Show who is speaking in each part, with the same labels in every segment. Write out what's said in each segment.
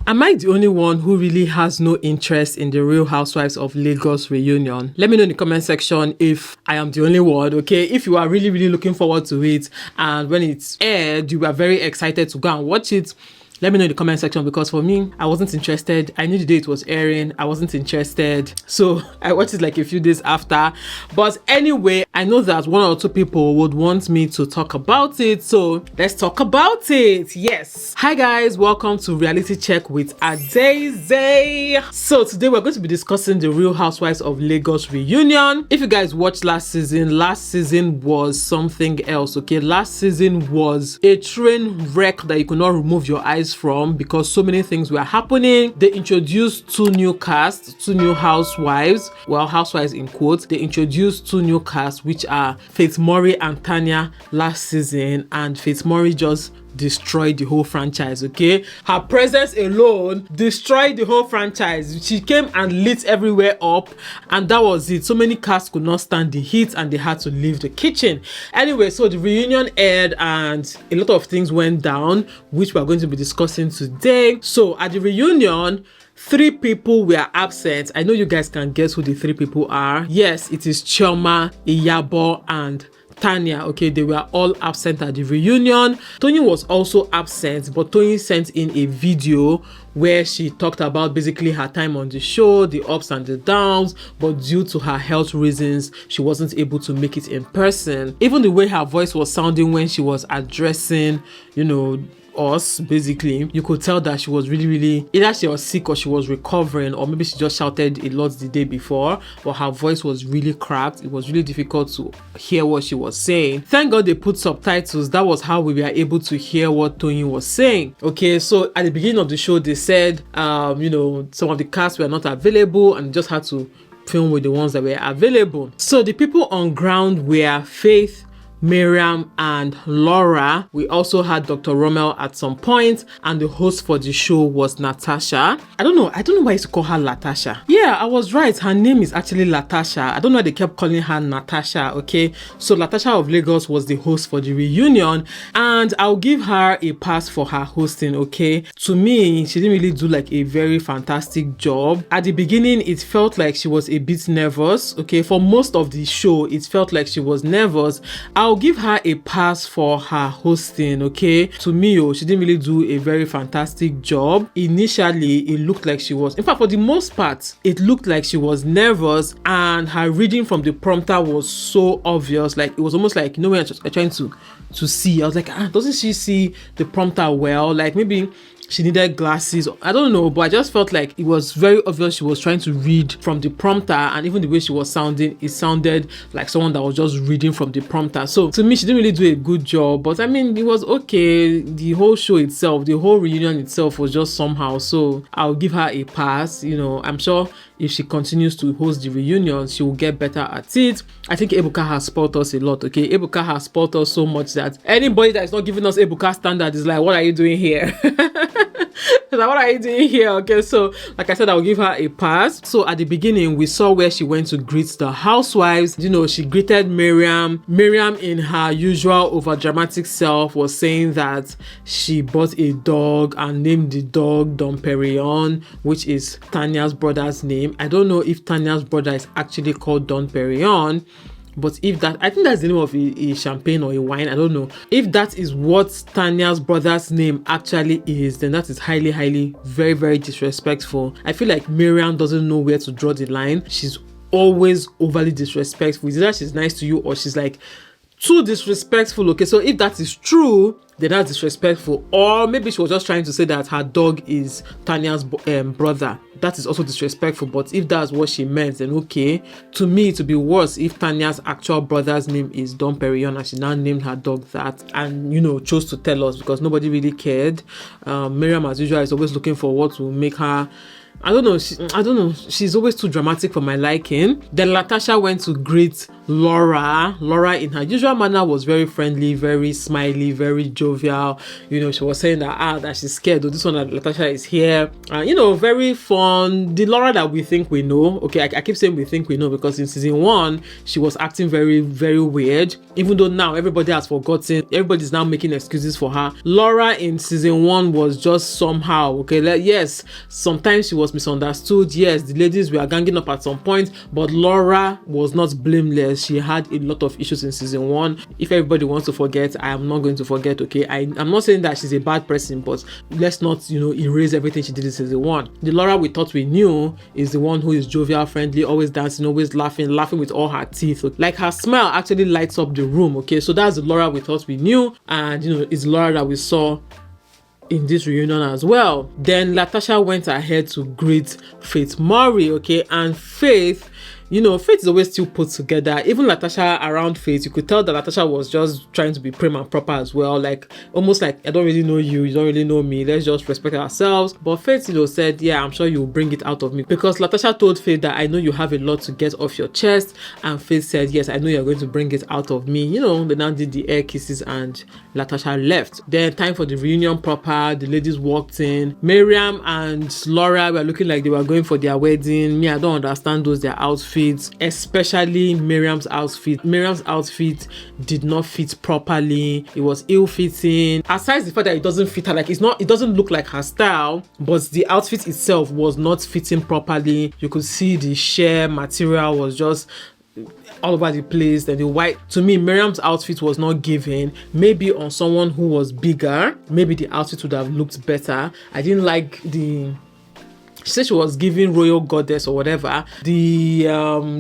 Speaker 1: Am I the only one who really has no interest in the Real Housewives of Lagos reunion? Let me know in the comment section if I am the only one, okay? If you are really, really looking forward to it and when it's aired, you were very excited to go and watch it, let me know in the comment section, because for me, I wasn't interested. I knew the day it was airing. I wasn't interested. So I watched it like a few days after. But anyway, I know that one or two people would want me to talk about it. So let's talk about it. Yes. Hi guys, welcome to Reality Check with Adaeze. So today we're going to be discussing the Real Housewives of Lagos reunion. If you guys watched last season was something else, okay? Last season was a train wreck that you could not remove your eyes from because so many things were happening. They introduced two new casts, two new housewives, well, housewives in quotes. They introduced two new casts, which are Faith Murray and Tanya last season, and Faith Murray just destroyed the whole franchise, okay? Her presence alone destroyed the whole franchise. She came and lit everywhere up, and that was it. So many casts could not stand the heat and they had to leave the kitchen. Anyway, so the reunion aired and a lot of things went down, which we're going to be discussing today. So at the reunion, 3 people were absent. I know you guys can guess who the 3 people are. Yes, it is Chioma, Iyabo, and Tanya. Okay, they were all absent at the reunion. Toyin was also absent, but Toyin sent in a video where she talked about basically her time on the show, the ups and the downs, but due to her health reasons, she wasn't able to make it in person. Even the way her voice was sounding when she was addressing, us, basically, you could tell that she was really either she was sick or she was recovering, or maybe she just shouted a lot the day before, but her voice was really cracked. It was really difficult to hear what she was saying. Thank God they put subtitles. That was how we were able to hear what Toyin was saying. Okay, so at the beginning of the show they said some of the casts were not available and just had to film with the ones that were available. So the people on ground were Faith, Miriam, and Laura. We also had Dr. Rommel at some point, and the host for the show was Natasha. I don't know why you call her Latasha. Yeah, I was right. Her name is actually Latasha. I don't know why they kept calling her Natasha, okay? So Latasha of Lagos was the host for the reunion, and I'll give her a pass for her hosting, okay? To me, she didn't really do like a very fantastic job. At the beginning, it felt like she was a bit nervous, okay? For most of the show, it felt like she was nervous. I'll give her a pass for her hosting, okay? To me, she didn't really do a very fantastic job. Initially, it looked like she was, in fact, for the most part, it looked like she was nervous, and her reading from the prompter was so obvious. Like, it was almost like, when I'm trying to see, I was like, doesn't she see the prompter well? Like, maybe she needed glasses. I don't know, but I just felt like it was very obvious she was trying to read from the prompter, and even the way she was sounding, it sounded like someone that was just reading from the prompter. So to me, she didn't really do a good job, but I mean, it was okay. The whole show itself, the whole reunion itself was just somehow. So I'll give her a pass. I'm sure if she continues to host the reunion, she will get better at it. I think Ebuka has spoiled us a lot, okay? Ebuka has spoiled us so much that anybody that is not giving us Ebuka standard is like, what are you doing here? Like, what are you doing here? Okay, so like I said, I'll give her a pass. So at the beginning, we saw where she went to greet the housewives. She greeted Miriam. Miriam, in her usual overdramatic self, was saying that she bought a dog and named the dog Dom Perignon, which is Tanya's brother's name. I don't know if Tanya's brother is actually called Don Perignon, but if that, I think that's the name of a champagne or a wine. I don't know. If that is what Tanya's brother's name actually is, then that is highly, very disrespectful. I feel like Miriam doesn't know where to draw the line. She's always overly disrespectful. Either she's nice to you or she's like too disrespectful, okay? So if that is true, then that's disrespectful. Or maybe she was just trying to say that her dog is Tanya's brother. That is also disrespectful. But if that's what she meant, then okay. To me, it would be worse if Tanya's actual brother's name is Dom Perignon and she now named her dog that and, chose to tell us because nobody really cared. Miriam, as usual, is always looking for what will make her, I don't know. She's always too dramatic for my liking. Then Latasha went to greet Laura. Laura, in her usual manner, was very friendly, very smiley, very jovial. She was saying that she's scared. This one, that Latasha is here. Very fun. 1, the Laura that we think we know, okay, I keep saying we think we know because in season 1 she was acting very, very weird, even though now everybody has forgotten, everybody's now making excuses for her. Laura in season 1 was just somehow, okay, like, yes, sometimes she was misunderstood, yes, the ladies were ganging up at some point, but Laura was not blameless. She had a lot of issues in season 1. If everybody wants to forget, I am not going to forget, okay. I'm not saying that she's a bad person, but let's not, erase everything she did in season 1. The Laura we thought we knew is the one who is jovial, friendly, always dancing, always laughing with all her teeth. Like, her smile actually lights up the room, okay. So that's the Laura we thought we knew, and it's Laura that we saw in this reunion as well. Then Latasha went ahead to greet Faith Murray, okay, and Faith, Faith is always still put together. Even Latasha around Faith, you could tell that Latasha was just trying to be prim and proper as well, like almost like, I don't really know you, you don't really know me, let's just respect ourselves. But Faith, said, yeah, I'm sure you'll bring it out of me, because Latasha told Faith that I know you have a lot to get off your chest, and Faith said, yes, I know you're going to bring it out of me. They now did the air kisses and Latasha left. Then time for the reunion proper, the ladies walked in. Miriam and Laura were looking like they were going for their wedding. Me, I don't understand their outfits, especially Miriam's outfit. Miriam's outfit did not fit properly. It was ill-fitting. Aside the fact that it doesn't fit her, like, it doesn't look like her style, but the outfit itself was not fitting properly. You could see the sheer material was just all over the place. And the white, to me, Miriam's outfit was not giving. Maybe on someone who was bigger, maybe the outfit would have looked better. I didn't like she said she was giving royal goddess or whatever. The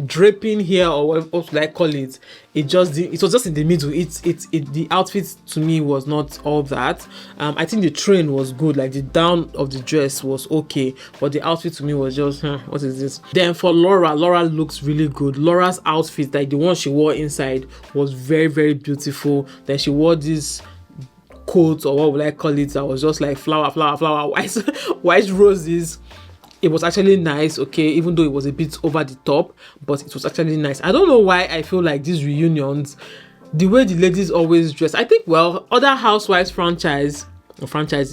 Speaker 1: draping here, or what should I call it? It was just in the middle. The outfit to me was not all that. I think the train was good, like the down of the dress was okay, but the outfit to me was just, what is this? Then for Laura looks really good. Laura's outfit, like the one she wore inside, was very, very beautiful. Then she wore this coat, or what would I call it, that was just like flower, white roses. It was actually nice, okay, even though it was a bit over the top, but it was actually nice. I don't know why I feel like these reunions, the way the ladies always dress, I think, well, other housewives franchises,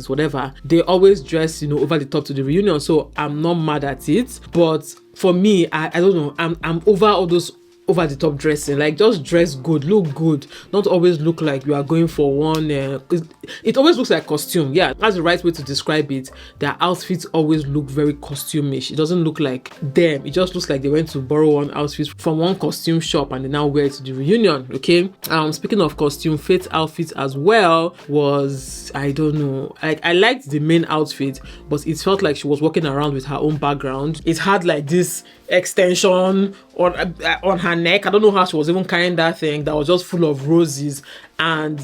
Speaker 1: whatever, they always dress, over the top to the reunion, so I'm not mad at it. But for me, I don't know, I'm over all those over the top dressing. Like, just dress good, look good, not always look like you are going for one. It always looks like costume. Yeah, that's the right way to describe it. Their outfits always look very costume-ish. It doesn't look like them. It just looks like they went to borrow one outfit from one costume shop and they now wear it to the reunion. Okay. Speaking of costume, Faith's outfit as well was, I don't know, I liked the main outfit, but it felt like she was walking around with her own background. It had like this extension on her neck. I don't know how she was even carrying that thing that was just full of roses. And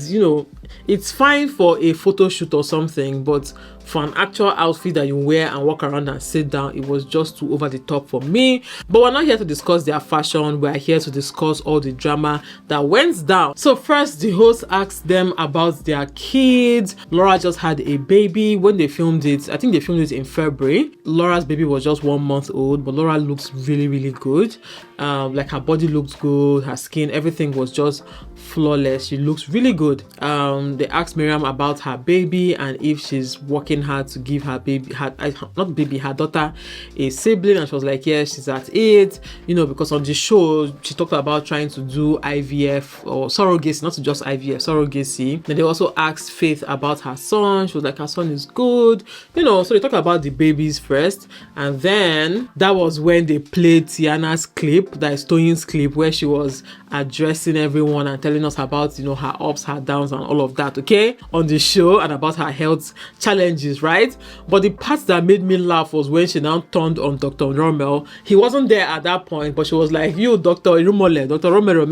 Speaker 1: it's fine for a photo shoot or something, but for an actual outfit that you wear and walk around and sit down, it was just too over the top for me. But we're not here to discuss their fashion. We're here to discuss all the drama that went down. So first, the host asked them about their kids. Laura just had a baby. When they filmed it, I think they filmed it in February. Laura's baby was just 1 month old, but Laura looks really, really good. Like, her body looked good, her skin, everything was just flawless. She looks really good. They asked Miriam about her baby and if she's working hard to give her baby, her daughter, a sibling, and she was like, yes, she's at it. Because on the show she talked about trying to do IVF or surrogacy, not just IVF, surrogacy. Then they also asked Faith about her son. She was like, her son is good. So they talked about the babies first, and then that was when they played Tiana's clip, that is Toyin's clip, where she was addressing everyone and telling us about her ups, her downs, and all of that, okay, on the show, and about her health challenges, right? But the part that made me laugh was when she now turned on Dr. Romel. He wasn't there at that point, but she was like, you, Dr. Irumole, Dr. Romero,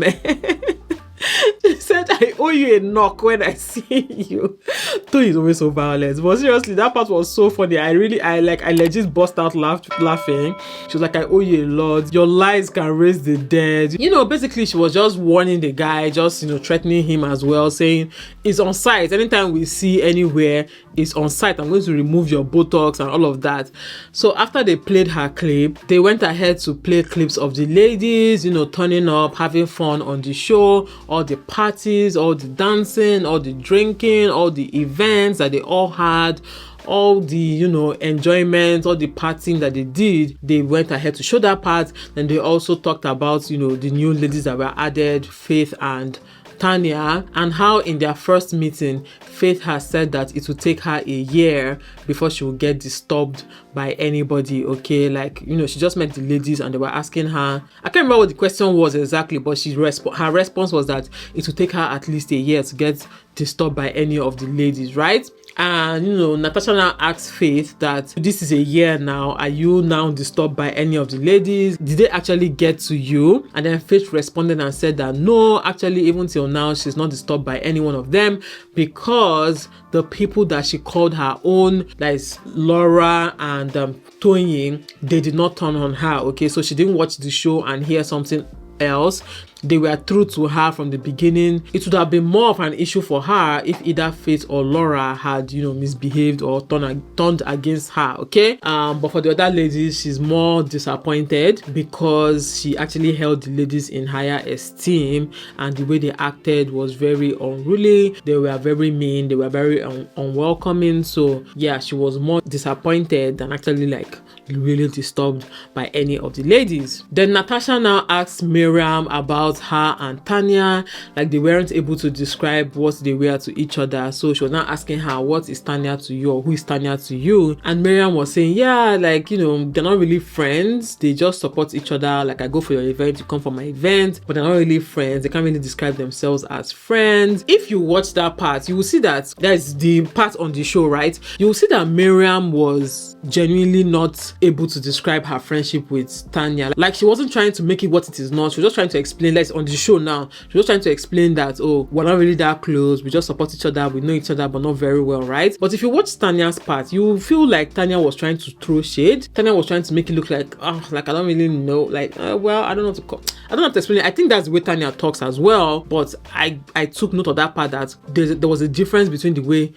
Speaker 1: She said, I owe you a knock when I see you. Tony is always so violent. But seriously, that part was so funny. I legit burst out laughing. She was like, I owe you a lot. Your lies can raise the dead. Basically, she was just warning the guy, just, threatening him as well, saying, it's on site. Anytime we see anywhere, it's on site. I'm going to remove your Botox and all of that. So after they played her clip, they went ahead to play clips of the ladies, turning up, having fun on the show, all the parties, all the dancing, all the drinking, all the events that they all had all the, you know, enjoyment, all the partying that they did, they went ahead to show that part. Then they also talked about, you know, the new ladies that were added, Faith and Tanya, and how in their first meeting, Faith has said that it will take her a year before she will get disturbed by anybody, okay? Like, you know, she just met the ladies and they were asking her, I can't remember what the question was exactly, but her response was that it will take her at least a year to get disturbed by any of the ladies, right? And, you know, Natasha now asked Faith that this is a year now. Are you now disturbed by any of the ladies? Did they actually get to you? And then Faith responded and said that no, actually, even till now, she's not disturbed by any one of them, because the people that she called her own, that is Laura and Toyin, they did not turn on her, okay? So she didn't watch the show and hear something else. They were true to her from the beginning. It would have been more of an issue for her if either Faith or Laura had, you know, misbehaved or turned against her, okay? But for the other ladies, she's more disappointed because she actually held the ladies in higher esteem, and the way they acted was very unruly. They were very mean. They were very unwelcoming. So yeah, she was more disappointed than actually like really disturbed by any of the ladies. Then Natasha now asked Miriam about her and Tanya, like they weren't able to describe what they were to each other. So she was now asking her, what is Tanya to you, or who is Tanya to you? And Miriam was saying, yeah, like, you know, they're not really friends, they just support each other. Like, I go for your event, you come for my event, but they're not really friends. They can't really describe themselves as friends. If you watch that part, you will see that there's the part on the show, right? You will see that Miriam was genuinely not able to describe her friendship with Tanya. Like, she wasn't trying to make it what it is not. She was just trying to explain, like on the show now, she was trying to explain that, oh, we're not really that close, we just support each other, we know each other, but not very well, right? But if you watch Tanya's part, you feel like Tanya was trying to throw shade. Tanya was trying to make it look like, oh, like I don't really know, like, well, I don't know I don't have to explain it. I think that's the way Tanya talks as well, but I took note of that part, that there was a difference between the way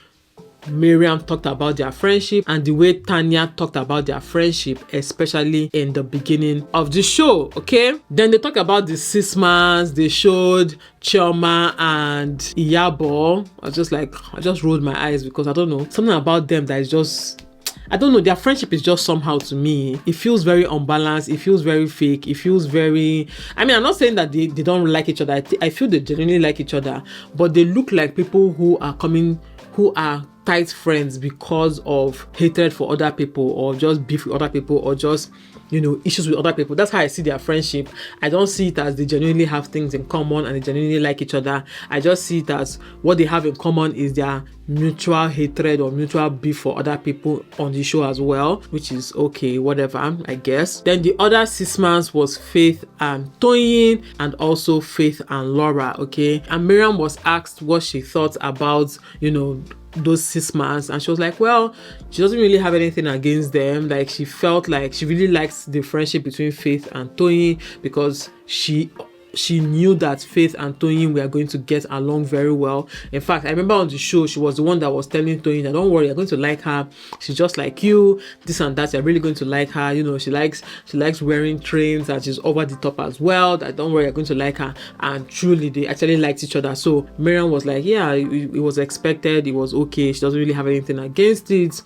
Speaker 1: Miriam talked about their friendship and the way Tanya talked about their friendship, especially in the beginning of the show, okay? Then they talked about the 6 months. They showed Chioma and Iyabo. I just rolled my eyes because I don't know, something about them that is just, I don't know, their friendship is just somehow, to me, it feels very unbalanced, it feels very fake, it feels very, I mean, I'm not saying that they don't like each other. I feel they genuinely like each other, but they look like people who are tight friends because of hatred for other people, or just beef with other people, or just, you know, issues with other people. That's how I see their friendship. I don't see it as they genuinely have things in common and they genuinely like each other. I just see it as what they have in common is their mutual hatred or mutual beef for other people on the show as well, which is okay, whatever, I guess. Then the other 6 months was Faith and Toyin, and also Faith and Laura, okay? And Miriam was asked what she thought about, you know, those 6 months, and she was like, well, she doesn't really have anything against them. Like, she felt like she really likes the friendship between Faith and Toyin because she knew that Faith and Toyin were going to get along very well. In fact, I remember on the show, she was the one that was telling Toyin that, don't worry, you're going to like her. She's just like you, this and that. You're really going to like her. You know, she likes wearing trains, and she's over the top as well. That, don't worry, you're going to like her. And truly, they actually liked each other. So Miriam was like, yeah, it was expected. It was okay. She doesn't really have anything against it.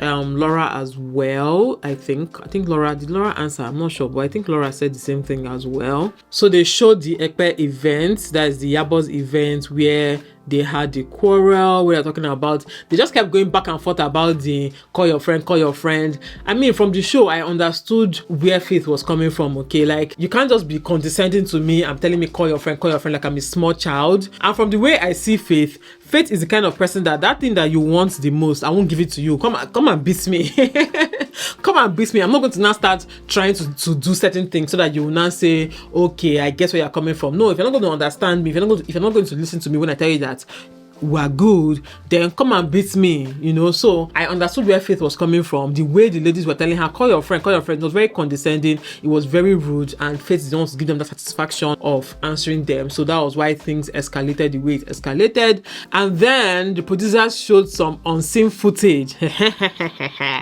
Speaker 1: Laura as well. I think Laura, did Laura answer? I'm not sure, but I think Laura said the same thing as well. So they showed the Ekpe event, that is the Yabo's event, where they had the quarrel, where they're talking about, they just kept going back and forth about the call your friend. I mean, from the show, I understood where Faith was coming from, okay? Like, you can't just be condescending to me and telling me call your friend like I'm a small child. And from the way I see Faith is the kind of person that thing that you want the most, I won't give it to you. Come and beat me. Come and beat me. I'm not going to now start trying to do certain things so that you will now say, okay, I guess where you're coming from. No, if you're not going to understand me, if you're not going to listen to me when I tell you that we're good, then come and beat me, you know. So I understood where Faith was coming from. The way the ladies were telling her, call your friend, it was very condescending, it was very rude, and Faith didn't want to give them the satisfaction of answering them. So that was why things escalated the way it escalated. And then the producers showed some unseen footage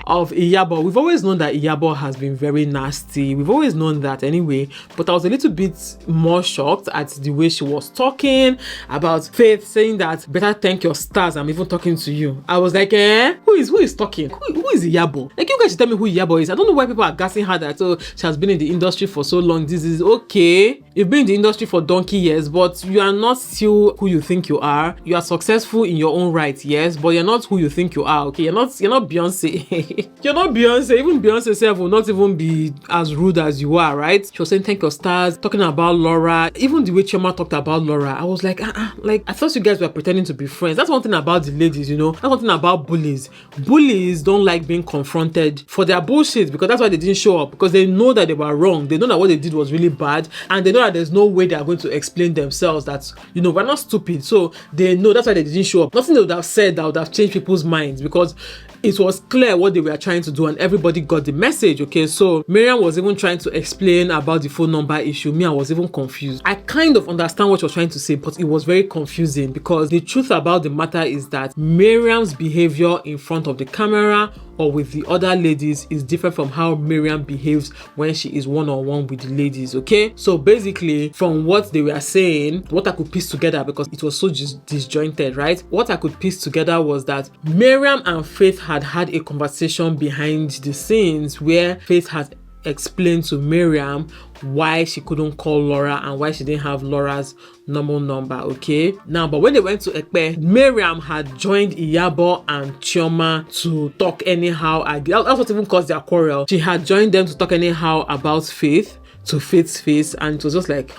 Speaker 1: of Iyabo. We've always known that Iyabo has been very nasty. We've always known that anyway, but I was a little bit more shocked at the way she was talking about Faith, saying that better better thank your stars I'm even talking to you. I was like, who is talking? Who is Iyabo? Like, you guys should tell me who Iyabo is. I don't know why people are gassing her that, oh, she has been in the industry for so long. This is okay. You've been in the industry for donkey years, but you are not still who you think you are. You are successful in your own right, yes, but you're not who you think you are, okay? You're not Beyonce. You're not Beyonce. Even Beyonce herself will not even be as rude as you are, right? She was saying thank your stars, talking about Laura. Even the way Chioma talked about Laura, I was like, like, I thought you guys were pretending to be friends. That's one thing about the ladies, you know. That's one thing about bullies. Bullies don't like being confronted for their bullshit, because that's why they didn't show up, because they know that they were wrong. They know that what they did was really bad, and they know that there's no way they are going to explain themselves, that, you know, we're not stupid. So they know that's why they didn't show up. Nothing they would have said that would have changed people's minds, because it was clear what they were trying to do and everybody got the message, okay? So Miriam was even trying to explain about the phone number issue. Me, I was even confused. I kind of understand what you're trying to say, but it was very confusing, because the truth about the matter is that Miriam's behavior in front of the camera or with the other ladies is different from how Miriam behaves when she is one-on-one with the ladies, okay? So basically, from what they were saying, what I could piece together, because it was so disjointed, right? What I could piece together was that Miriam and Faith had a conversation behind the scenes where Faith had explained to Miriam why she couldn't call Laura and why she didn't have Laura's normal number, okay? Now, but when they went to Ekpe, Miriam had joined Iyabo and Chioma to talk anyhow. That's what even caused their quarrel. She had joined them to talk anyhow about Faith, to Faith's face, and it was just like,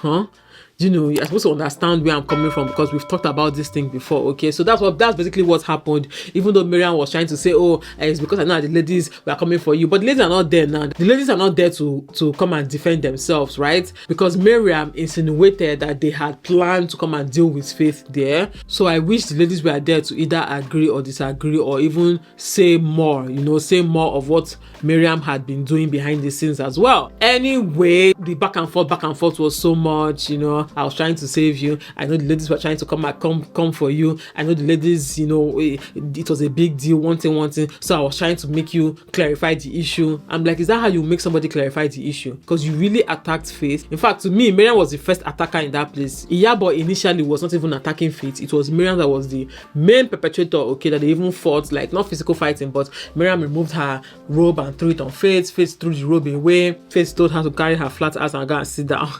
Speaker 1: you know, you're supposed to understand where I'm coming from, because we've talked about this thing before, okay? So that's basically what happened. Even though Miriam was trying to say, oh, it's because I know the ladies were coming for you, but the ladies are not there now. The ladies are not there to come and defend themselves, right? Because Miriam insinuated that they had planned to come and deal with Faith there. So I wish the ladies were there to either agree or disagree, or even say more, you know, say more of what Miriam had been doing behind the scenes as well. Anyway, the back and forth was so much, you know. I was trying to save you. I know the ladies were trying to come for you. I know the ladies, you know, it was a big deal, one thing. So I was trying to make you clarify the issue. I'm like, is that how you make somebody clarify the issue? Because you really attacked Faith. In fact, to me, Miriam was the first attacker in that place. Iyabo initially was not even attacking Faith. It was Miriam that was the main perpetrator, okay, that they even fought, like, not physical fighting, but Miriam removed her robe and threw it on Faith. Faith threw the robe away. Faith told her to carry her flat ass and go and sit down.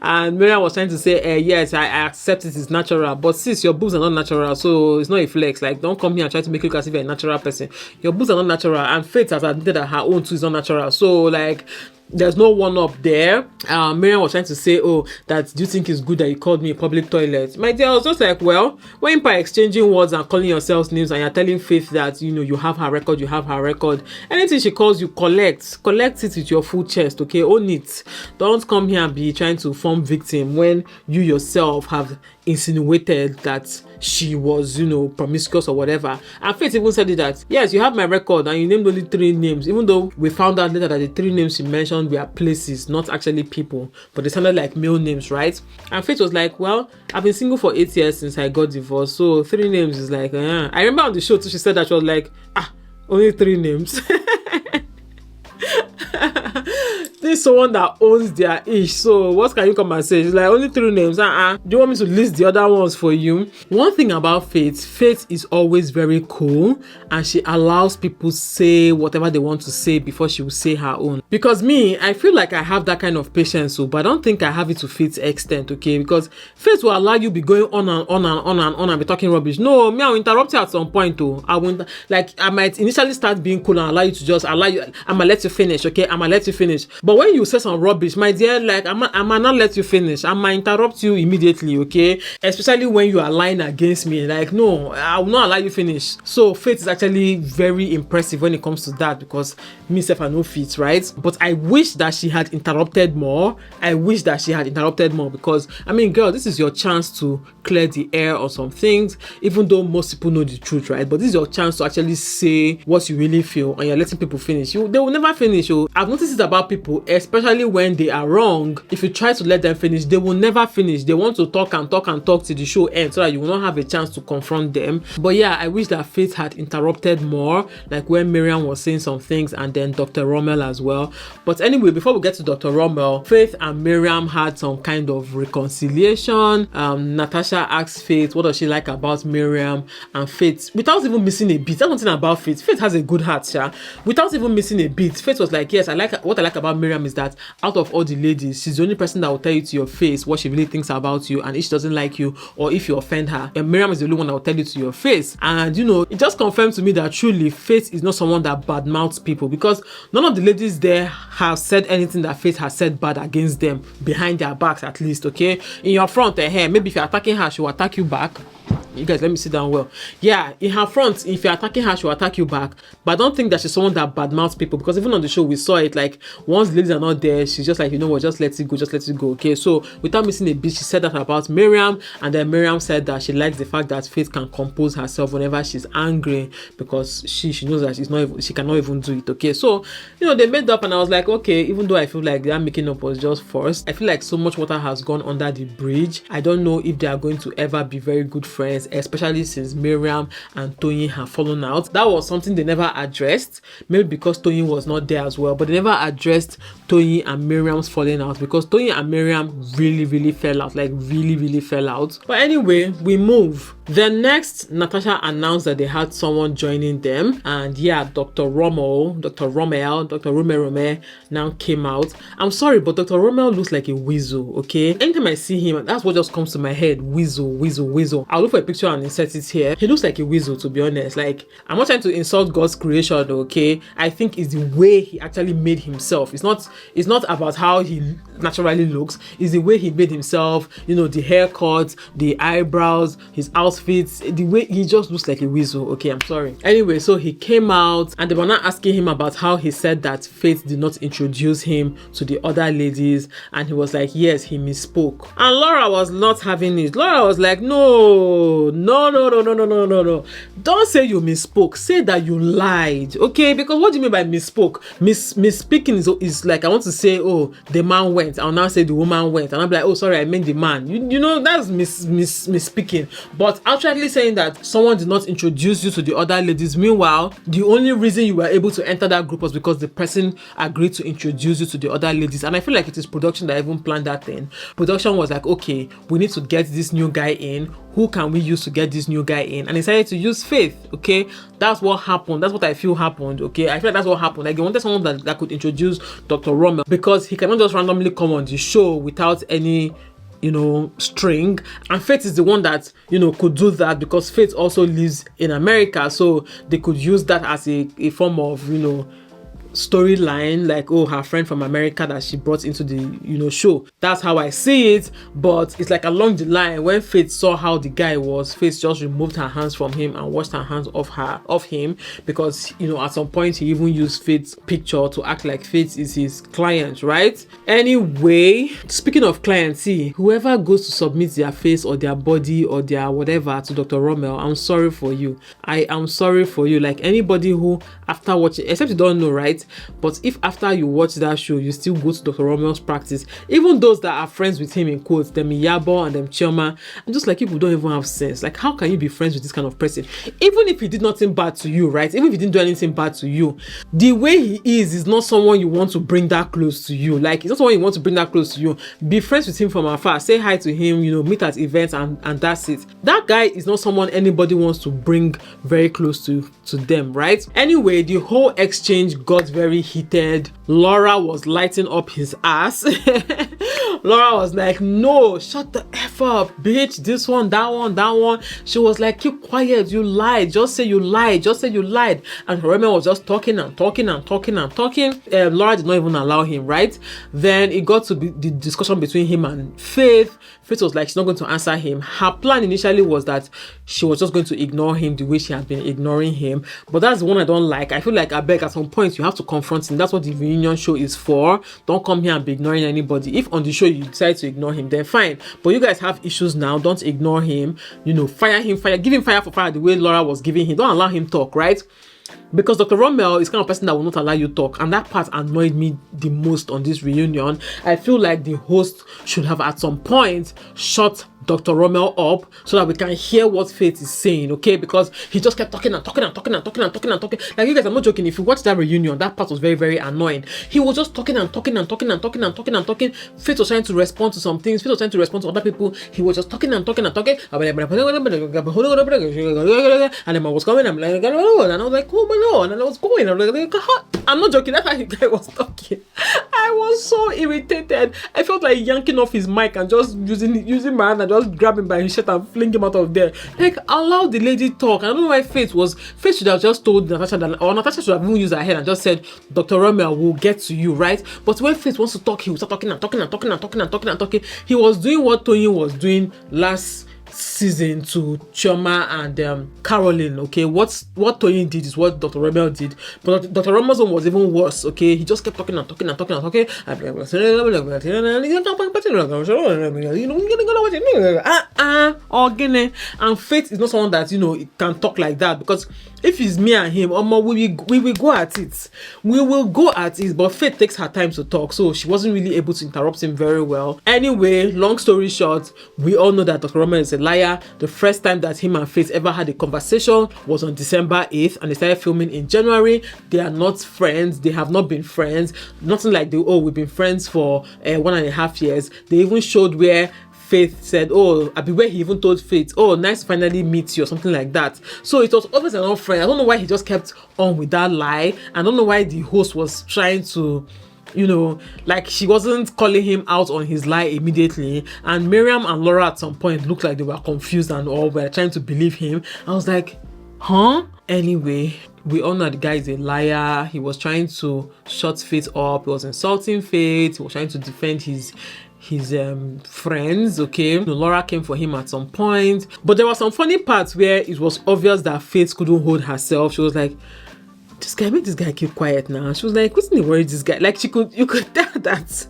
Speaker 1: And Miriam was trying to say, yes, I accept it's natural, but sis, your boobs are not natural, so it's not a flex. Like, don't come here and try to make you look as if you're a natural person. Your boobs are not natural, and Faith has admitted that her own too is not natural. So, like, there's no one up there. Miriam was trying to say, oh, that do you think it's good that you called me a public toilet? My dear, I was just like, well, when by exchanging words and calling yourselves names, and you're telling Faith that, you know, you have her record, anything she calls you, collect it with your full chest, okay? Own it. Don't come here and be trying to form victim when you yourself have insinuated that she was, you know, promiscuous or whatever. And Faith even said it that, yes, you have my record and you named only 3 names, even though we found out later that the 3 names she mentioned were places, not actually people, but they sounded like male names, right? And Faith was like, well, I've been single for 8 years since I got divorced, so 3 names is like, I remember on the show too, she said that, she was like, only 3 names. This is someone that owns their ish, so what can you come and say? She's like, only 3 names. Do you want me to list the other ones for you? One thing about Faith is always very cool, and she allows people say whatever they want to say before she will say her own. Because me, I feel like I have that kind of patience, but I don't think I have it to Faith's extent, okay? Because Faith will allow you be going on and be talking rubbish. No, me, I'll interrupt you at some point, though. I might initially start being cool and allow you to just I'ma let you finish, okay? I'ma let you finish. But when you say some rubbish, my dear, like, I'ma not let you finish. I'ma interrupt you immediately, okay? Especially when you are lying against me. Like, no, I will not allow you finish. So Faith is actually very impressive when it comes to that, because me self I know Faith, right? But I wish that she had interrupted more. Because, I mean, girl, this is your chance to clear the air on some things, even though most people know the truth, right? But this is your chance to actually say what you really feel, and you're letting people finish. They will never finish. I've noticed it about people. especially when they are wrong, if you try to let them finish, they will never finish. They want to talk and talk and talk till the show ends so that you will not have a chance to confront them. But yeah, I wish that Faith had interrupted more, like when Miriam was saying some things and then Dr. RHOL as well. But anyway, before we get to Dr. RHOL, Faith and Miriam had some kind of reconciliation. Natasha asked Faith what does she like about Miriam, and Faith, without even missing a beat, that's one thing about Faith. Faith has a good heart, yeah. Without even missing a beat, Faith was like, yes, what I like about Miriam is that out of all the ladies, she's the only person that will tell you to your face what she really thinks about you, and if she doesn't like you or if you offend her, and Miriam is the only one that will tell you to your face. And you know, it just confirmed to me that truly Faith is not someone that badmouths people, because none of the ladies there have said anything that Faith has said bad against them behind their backs, at least. Okay, in your front, maybe if you're attacking her, she will attack you back. You guys, let me sit down well. Yeah, in her front, if you're attacking her, she'll attack you back. But I don't think that she's someone that badmouths people, because even on the show, we saw it, like, once ladies are not there, she's just like, you know what, just let it go, okay? So, without missing a beat, she said that about Miriam, and then Miriam said that she likes the fact that Faith can compose herself whenever she's angry, because she knows that she cannot even do it, okay? So, you know, they made up, and I was like, okay, even though I feel like that making up was just forced, I feel like so much water has gone under the bridge. I don't know if they are going to ever be very good friends, especially since Miriam and Toyin have fallen out. That was something they never addressed, maybe because Toyin was not there as well, but they never addressed Toyin and Miriam's falling out, because Toyin and Miriam really fell out, like really fell out. But anyway, we move. Then next, Natasha announced that they had someone joining them, and yeah, Dr. Romel now came out. I'm sorry, but Dr. Romel looks like a weasel, okay? Anytime I see him, that's what just comes to my head. Weasel. I'll look for a picture and insert it here. He looks like a weasel, to be honest. Like, I'm not trying to insult God's creation, okay? I think it's the way he actually made himself. It's not about how he naturally looks. It's the way he made himself, you know, the haircut, the eyebrows, his outfits, the way he just looks like a weasel. Okay, I'm sorry. Anyway, so he came out and they were not asking him about how he said that Faith did not introduce him to the other ladies, and he was like, yes, he misspoke. And Laura was not having it. Laura was like, no. Don't say you misspoke. Say that you lied. Okay, because what do you mean by misspoke? Misspeaking is like, I want to say, oh, the man went. I'll now say the woman went, and I'll be like, oh, sorry, I meant the man. You know, that's misspeaking. But actually saying that someone did not introduce you to the other ladies, meanwhile, the only reason you were able to enter that group was because the person agreed to introduce you to the other ladies. And I feel like it is production that even planned that thing. Production was like, okay, we need to get this new guy in. Who can we use to get this new guy in? And decided to use Faith. Okay, that's what happened. That's what I feel happened. Okay, I feel like that's what happened. Like, they wanted someone that could introduce Dr. Romel, because he cannot just randomly come on the show without any, you know, string. And Faith is the one that, you know, could do that, because Faith also lives in America, so they could use that as a form of, you know, storyline, like, oh, her friend from America that she brought into the, you know, show. That's how I see it. But it's like along the line, when Faith saw how the guy was, Faith just removed her hands from him and washed her hands off him, because, you know, at some point he even used Faith's picture to act like Faith is his client, right? Anyway, speaking of clients, see, whoever goes to submit their face or their body or their whatever to Dr. Romel, I'm sorry for you. I am sorry for you. Like, anybody who, after watching, except you don't know, right? But if after you watch that show, you still go to Dr. Romel's practice, even those that are friends with him, in quotes, them Iyabo and them Chioma, I'm just like, people don't even have sense. Like, how can you be friends with this kind of person? Even if he did nothing bad to you, right? Even if he didn't do anything bad to you, the way he is not someone you want to bring that close to you. Like, it's not someone you want to bring that close to you. Be friends with him from afar, say hi to him, you know, meet at events, and that's it. That guy is not someone anybody wants to bring very close to them, right? Anyway, the whole exchange got very heated. Laura was lighting up his ass. Laura was like, no, shut the F up, bitch. This one, that one. She was like, keep quiet, you lied. Just say you lied. And Remy was just talking. Laura did not even allow him, right? Then it got to be the discussion between him and Faith. Faith was like, she's not going to answer him. Her plan initially was that she was just going to ignore him the way she had been ignoring him. But that's the one I don't like. I feel like, I beg, at some point you have to confront him. That's what the reunion show is for. Don't come here and be ignoring anybody. If on the show you decide to ignore him, then fine. But you guys have issues now. Don't ignore him. You know, fire him, give him fire for fire the way Laura was giving him. Don't allow him talk, right? because Dr. Rommel is kind of person that will not allow you talk, and that part annoyed me the most on this reunion. I feel like the host should have at some point shut Dr. Rommel up so that we can hear what Faith is saying, okay? Because he just kept talking and talking and talking and talking and talking and talking. Like, you guys, I'm not joking. If you watch that reunion, that part was very, very annoying. He was just talking and talking and talking and talking and talking and talking. Faith was trying to respond to some things. Faith was trying to respond to other people. He was just talking and talking and talking. And then I was coming. I'm like, and I was like, oh my Lord. And I was going. I'm like, I'm not joking. That's how the guy was talking. I was so irritated. I felt like yanking off his mic and just using my hand and just grab him by his shirt and fling him out of there. Like, allow the lady talk. I don't know why Faith should have just told Natasha that, or Natasha should have even used her head and just said, Dr. Rommel will get to you, right? But when Faith wants to talk, he will start talking and talking and talking and talking and talking and talking. He was doing what Toyin was doing last season to Chioma and Caroline, okay? What Toyin did is what Dr. Rommel did, but Dr. Rommel's one was even worse, okay? He just kept talking and talking and talking and talking. And Faith is not someone that, you know, can talk like that, because if it's me and him, we will go at it. We will go at it, but Faith takes her time to talk, so she wasn't really able to interrupt him very well. Anyway, long story short, we all know that Dr. Rommel is a liar. The first time that him and Faith ever had a conversation was on December 8th, and they started filming in January. They are not friends. They have not been friends. Nothing like we've been friends for 1.5 years. They even showed where Faith said, where he even told Faith, nice to finally meet you, or something like that. So it was always an old friend. I don't know why he just kept on with that lie. I don't know why the host was trying to, you know, like, she wasn't calling him out on his lie immediately. And Miriam and Laura at some point looked like they were confused and all were trying to believe him. I was like, huh? Anyway, we all know the guy is a liar. He was trying to shut Faith up. He was insulting Faith. He was trying to defend his friends, okay? Laura came for him at some point, but there were some funny parts where it was obvious that Faith couldn't hold herself. She was like, make this guy keep quiet now. She was like, what's the worry this guy? Like, you could tell that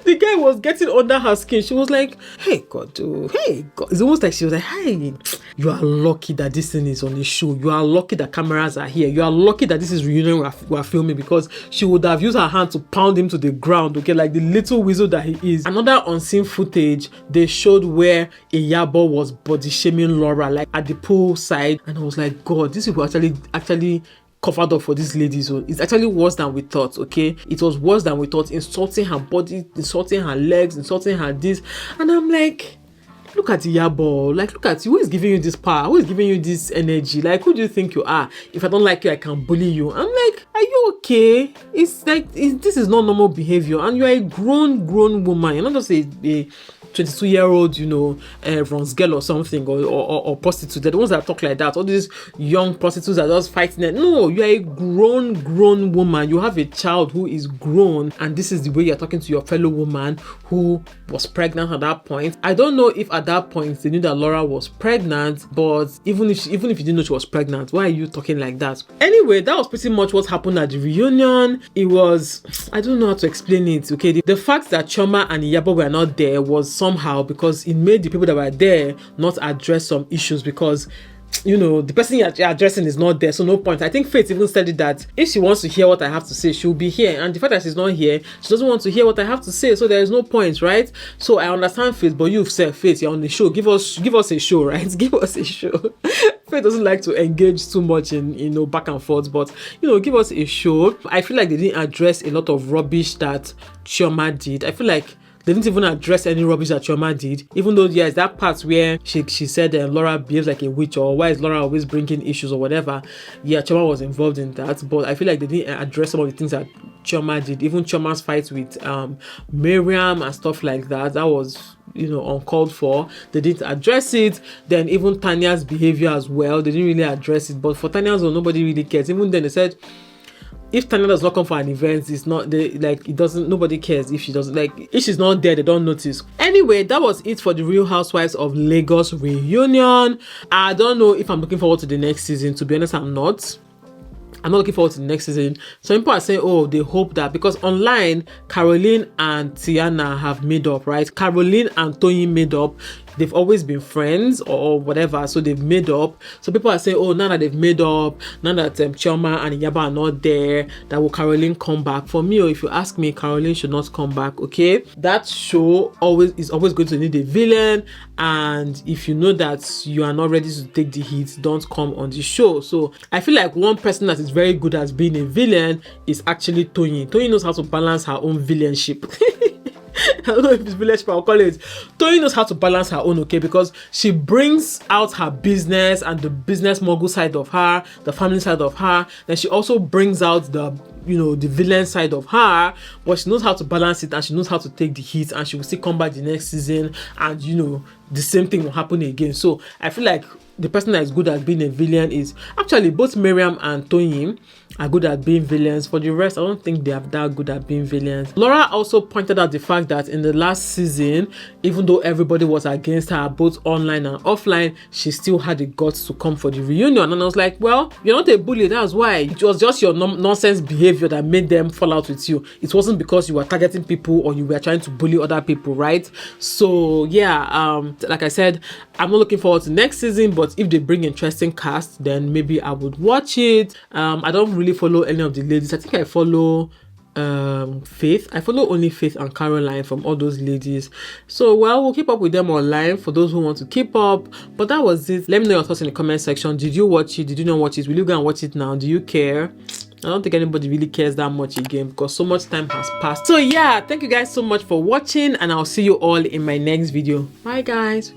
Speaker 1: the guy was getting under her skin. She was like, hey God, it's almost like she was like, hey, you are lucky that this thing is on the show. You are lucky that cameras are here. You are lucky that this is reunion we are filming, because she would have used her hand to pound him to the ground, okay, like the little weasel that he is. Another unseen footage, they showed where Iyabo was body shaming Laura, like at the pool side, and I was like, God, this people actually covered up for these ladies. So it's actually worse than we thought, okay? It was worse than we thought, insulting her body, insulting her legs, insulting her this. And I'm like, look at Iyabo, like, look at you. Who is giving you this power? Who is giving you this energy? Like, who do you think you are? If I don't like you, I can bully you. I'm like, are you okay? It's like, this is not normal behavior, and you're a grown woman. You're not just a 22-year-old, you know, Ron's girl or something, or prostitute. They're the ones that talk like that. All these young prostitutes are just fighting it. No, you're a grown woman. You have a child who is grown, and this is the way you're talking to your fellow woman who was pregnant at that point. I don't know if at that point they knew that Laura was pregnant, but even if you didn't know she was pregnant, why are you talking like that? Anyway, that was pretty much what happened at the reunion. It was, I don't know how to explain it, okay? The fact that Chioma and Iyabo were not there was somehow, because it made the people that were there not address some issues, because, you know, the person you're addressing is not there, so no point. I think Faith even said it, that if she wants to hear what I have to say, she'll be here, and the fact that she's not here, she doesn't want to hear what I have to say, so there is no point, right? So I understand Faith, but you've said, Faith, you're on the show, give us a show, right? Give us a show. Faith doesn't like to engage too much in, you know, back and forth, but, you know, give us a show. I feel like they didn't address a lot of rubbish that Chioma did. I feel like they didn't even address any rubbish that Chioma did, even though, yes, that part where she said Laura behaves like a witch, or why is Laura always bringing issues or whatever. Yeah, Chioma was involved in that, but I feel like they didn't address some of the things that Chioma did. Even Chioma's fight with Miriam and stuff like that, that was, you know, uncalled for. They didn't address it. Then even Tanya's behavior as well, they didn't really address it. But for Tanya's own, nobody really cares. Even then they said, if Tanya does not come for an event, it's not like, it doesn't, nobody cares if she doesn't, like, if she's not there, they don't notice. Anyway, that was it for the Real Housewives of Lagos reunion. I don't know if I'm looking forward to the next season. To be honest, I'm not looking forward to the next season. Some people are saying, oh, they hope that, because online, Caroline and Tiana have made up, right? Caroline and Toyin made up. they've always been friends or whatever, so they've made up. So people are saying, oh, now that they've made up, now that Chioma and Iyabo are not there, that will Caroline come back? For me, or if you ask me, Caroline should not come back. Okay, that show is always going to need a villain, and if you know that you are not ready to take the heat, don't come on the show. So I feel like one person that is very good at being a villain is actually Toyin. Toyin knows how to balance her own villainship. I don't know if it's village, but I'll call it. Toyin knows how to balance her own, okay, because she brings out her business and the business mogul side of her, the family side of her. Then she also brings out the villain side of her, but she knows how to balance it, and she knows how to take the heat, and she will still come back the next season, and the same thing will happen again. So I feel like the person that is good at being a villain is actually both Miriam and Toyin are good at being villains. For the rest, I don't think they are that good at being villains. Laura also pointed out the fact that in the last season, even though everybody was against her, both online and offline, she still had the guts to come for the reunion. And I was like, well, you're not a bully, that's why. It was just your nonsense behavior that made them fall out with you. It wasn't because you were targeting people or you were trying to bully other people, right? So yeah, like I said, I'm not looking forward to next season, but if they bring interesting cast, then maybe I would watch it. I don't really follow any of the ladies. I think I follow Faith. I follow only Faith and Caroline from all those ladies. So well, we'll keep up with them online for those who want to keep up. But that was it. Let me know your thoughts in the comment section. Did you watch it? Did you not watch it? Will you go and watch it now? Do you care? I don't think anybody really cares that much again because so much time has passed. So yeah, thank you guys so much for watching, and I'll see you all in my next video. Bye guys.